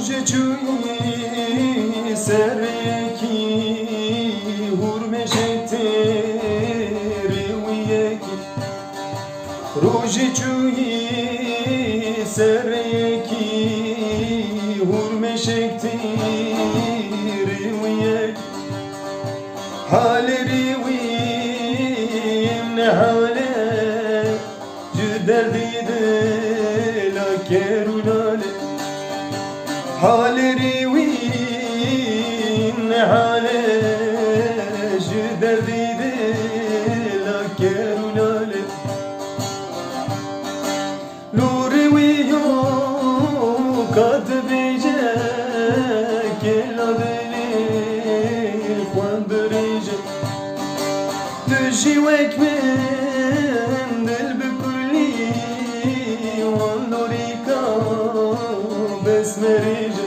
روژ چوی سر یکی هرمش تیری و یکی روژ چوی سر یکی هرمش تیری و یکی حال رویم نه حاله جدر دیده لکرولانه حال روین حاله جدر دیده لکرولانه لو رویو کاتب جه کلا دلی خوان بریجه دشی وک من دل بکلی وان دوریکا بسمریجه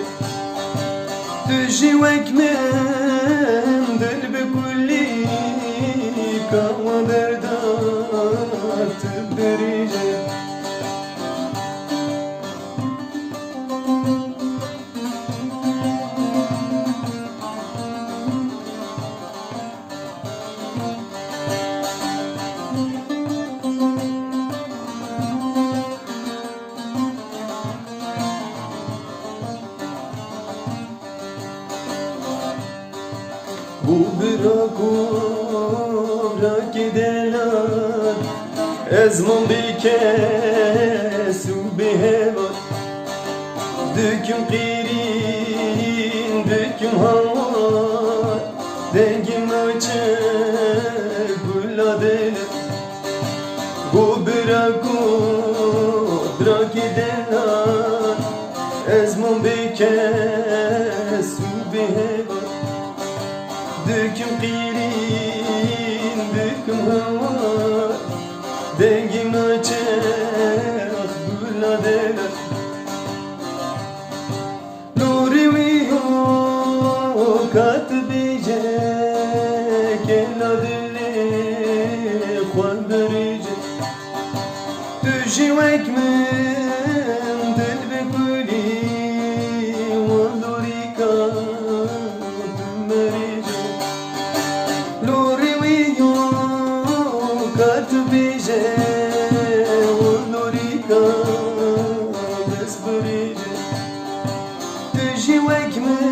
دشی وک من دل بکلی کوا دردات بریجه Bu bırak gideler ezmon bikesu behevat düküm qirin düküm havar dengim açık guladeler Bu bırak gideler ezmon bikesu behevat Düküm qirin, düküm hava Dengim açık guladeler Nuri viyo katbice Kella dili kwan berice Düşi vekmen dil bekuli Wandurika tümerice Katbice Wandurika besberice Düşi vekmen